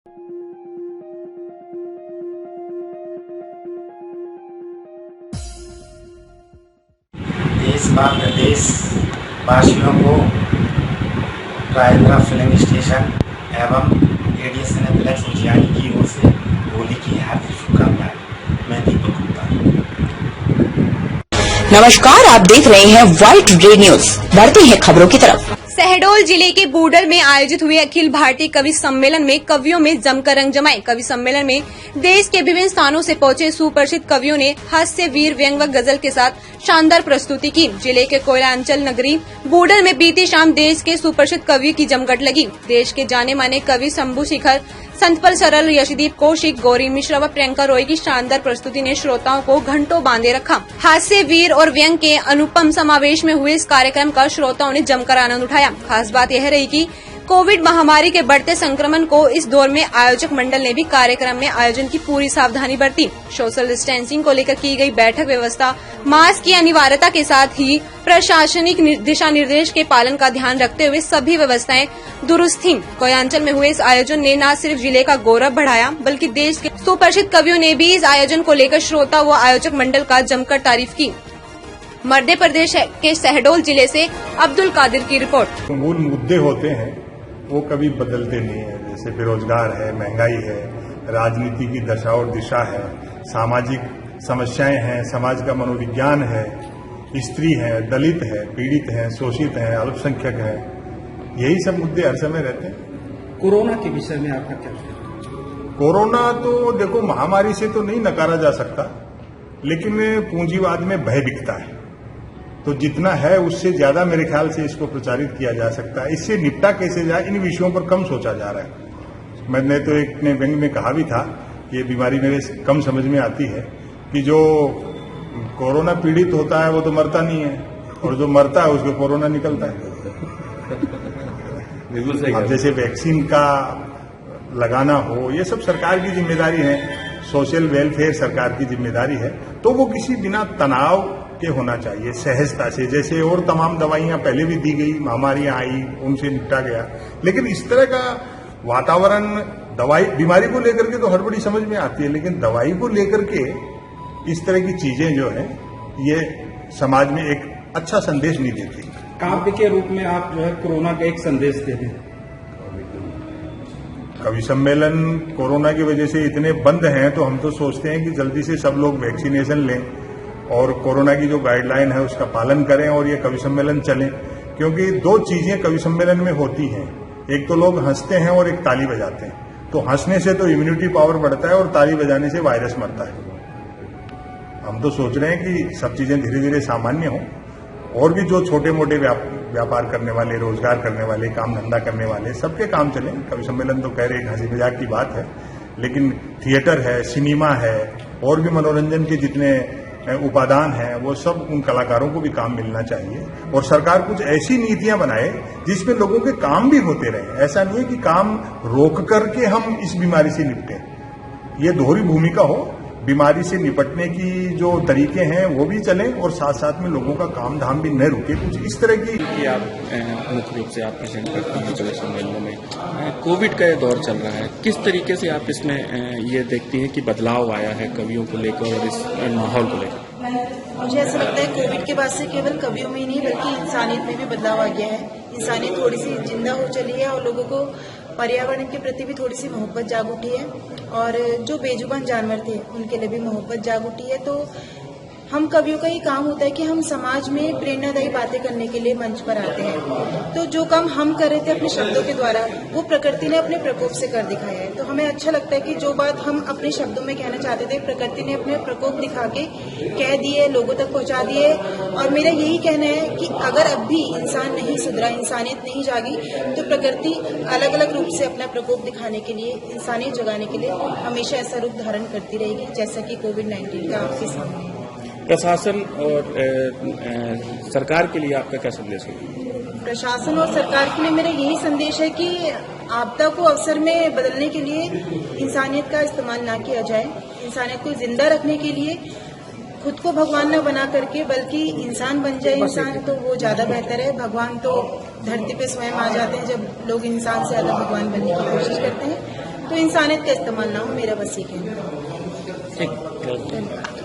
देश व प्रदेश वासियों को रायगढ़ फिल्म स्टेशन एवं रेडियो सिनेप्लेक्स उज्जैन की ओर से होली की हार्दिक शुभकामनाएं। मैं दीपक गुप्ता। नमस्कार, आप देख रहे हैं वाइट रे न्यूज। बढ़ते हैं खबरों की तरफ। शहडोल जिले के बूडर में आयोजित हुए अखिल भारतीय कवि सम्मेलन में कवियों में जमकर रंग जमाए। कवि सम्मेलन में देश के विभिन्न स्थानों से पहुंचे सुप्रसिद्ध कवियों ने हास्य, वीर, व्यंग व गजल के साथ शानदार प्रस्तुति की। जिले के कोयलांचल नगरी बूडर में बीती शाम देश के सुप्रसिद्ध कवियों की जमघट लगी। देश के जाने माने कवि शंभू शिखर, संतपल सरल, यशदीप कौशिक, गौरी मिश्रा व प्रियंका रॉय की शानदार प्रस्तुति ने श्रोताओं को घंटों बांधे रखा। हास्य, वीर और व्यंग के अनुपम समावेश में हुए इस कार्यक्रम का श्रोताओं ने जमकर आनंद उठाया। खास बात यह रही कि कोविड महामारी के बढ़ते संक्रमण को इस दौर में आयोजक मंडल ने भी कार्यक्रम में आयोजन की पूरी सावधानी बरती। सोशल डिस्टेंसिंग को लेकर की गई बैठक व्यवस्था, मास्क की अनिवार्यता के साथ ही प्रशासनिक दिशा निर्देश के पालन का ध्यान रखते हुए सभी व्यवस्थाएं दुरुस्त थीं। कोयलांचल में हुए इस आयोजन ने न सिर्फ जिले का गौरव बढ़ाया, बल्कि देश के सुप्रसिद्ध कवियों ने भी इस आयोजन को लेकर श्रोता व आयोजक मंडल का जमकर तारीफ की। मध्य प्रदेश के शहडोल जिले से अब्दुल कादिर की रिपोर्ट। मूल मुद्दे होते हैं वो कभी बदलते नहीं है, जैसे बेरोजगार है, महंगाई है, राजनीति की दशा और दिशा है, सामाजिक समस्याएं हैं, समाज का मनोविज्ञान है, स्त्री है, दलित है, पीड़ित है, शोषित है, अल्पसंख्यक है, यही सब मुद्दे हर समय रहते हैं। कोरोना के विषय में आपका क्या विचार? कोरोना तो देखो महामारी से तो नहीं नकारा जा सकता, लेकिन पूंजीवाद में भय दिखता है, तो जितना है उससे ज्यादा मेरे ख्याल से इसको प्रचारित किया जा सकता है। इससे निपटा कैसे जाए, इन विषयों पर कम सोचा जा रहा है। मैंने तो एक ने व्यंग में कहा भी था, ये बीमारी मेरे कम समझ में आती है कि जो कोरोना पीड़ित होता है वो तो मरता नहीं है, और जो मरता है उसको कोरोना निकलता है। बिल्कुल सही। अब जैसे वैक्सीन का लगाना हो, ये सब सरकार की जिम्मेदारी है, सोशल वेलफेयर सरकार की जिम्मेदारी है, तो वो किसी बिना तनाव के होना चाहिए, सहजता से। जैसे और तमाम दवाइयां पहले भी दी गई, महामारियां आई, उनसे निपटा गया, लेकिन इस तरह का वातावरण दवाई बीमारी को लेकर के तो हड़बड़ी समझ में आती है, लेकिन दवाई को लेकर के इस तरह की चीजें जो है ये समाज में एक अच्छा संदेश नहीं देती। काव्य के रूप में आप जो है कोरोना का एक संदेश दे दें। कवि सम्मेलन कोरोना की वजह से इतने बंद हैं, तो हम तो सोचते हैं कि जल्दी से सब लोग वैक्सीनेशन लें और कोरोना की जो गाइडलाइन है उसका पालन करें और ये कवि सम्मेलन चलें, क्योंकि दो चीजें कवि सम्मेलन में होती हैं, एक तो लोग हंसते हैं और एक ताली बजाते हैं। तो हंसने से तो इम्यूनिटी पावर बढ़ता है और ताली बजाने से वायरस मरता है। हम तो सोच रहे हैं कि सब चीजें धीरे धीरे सामान्य हों, और भी जो छोटे मोटे व्यापार करने वाले, रोजगार करने वाले, काम धंधा करने वाले, सबके काम चलें। कवि सम्मेलन तो कह रहे एक हंसी मजाक की बात है, लेकिन थिएटर है, सिनेमा है, और भी मनोरंजन के जितने उपादान है वो सब उन कलाकारों को भी काम मिलना चाहिए, और सरकार कुछ ऐसी नीतियां बनाए जिसमें लोगों के काम भी होते रहे। ऐसा नहीं है कि काम रोक करके हम इस बीमारी से निपटे, ये दोहरी भूमिका हो। बीमारी से निपटने की जो तरीके हैं वो भी चलें और साथ साथ में लोगों का काम धाम भी न रुके। कुछ इस तरह की आप मुख्य रूप से आप प्रेजेंट करते हैं कवि सम्मेलनों में, कोविड का दौर चल रहा है, किस तरीके से आप इसमें ये देखती हैं कि बदलाव आया है कवियों को लेकर और इस माहौल को लेकर? मुझे ऐसा लगता है कोविड के बाद से केवल कवियों में ही नहीं बल्कि इंसानियत में भी बदलाव आ गया है। इंसानियत थोड़ी सी जिंदा हो चली है और लोगों को पर्यावरण के प्रति भी थोड़ी सी मोहब्बत जाग उठी है, और जो बेजुबान जानवर थे उनके लिए भी मोहब्बत जाग उठी है। तो हम कवियों का ही काम होता है कि हम समाज में प्रेरणादायी बातें करने के लिए मंच पर आते हैं। तो जो काम हम कर रहे थे अपने शब्दों के द्वारा, वो प्रकृति ने अपने प्रकोप से कर दिखाया है। तो हमें अच्छा लगता है कि जो बात हम अपने शब्दों में कहना चाहते थे, प्रकृति ने अपने प्रकोप दिखा के कह दिए, लोगों तक पहुंचा दिए। और मेरा यही कहना है कि अगर अब भी इंसान नहीं सुधरा, इंसानियत नहीं जागी, तो प्रकृति अलग अलग रूप से अपना प्रकोप दिखाने के लिए, इंसानियत जगाने के लिए हमेशा ऐसा रूप धारण करती रहेगी, जैसा कि कोविड-19 का आपके सामने है। प्रशासन और सरकार के लिए आपका क्या संदेश है? प्रशासन और सरकार के लिए मेरा यही संदेश है कि आपदा को अवसर में बदलने के लिए इंसानियत का इस्तेमाल ना किया जाए। इंसानियत को जिंदा रखने के लिए खुद को भगवान न बना करके बल्कि इंसान बन जाए इंसान, तो वो ज्यादा बेहतर है। भगवान तो धरती पे स्वयं आ जाते हैं जब लोग इंसान से ज्यादा भगवान बनने की कोशिश करते हैं। तो इंसानियत का इस्तेमाल ना हो, मेरा बस ये कहना है। ठीक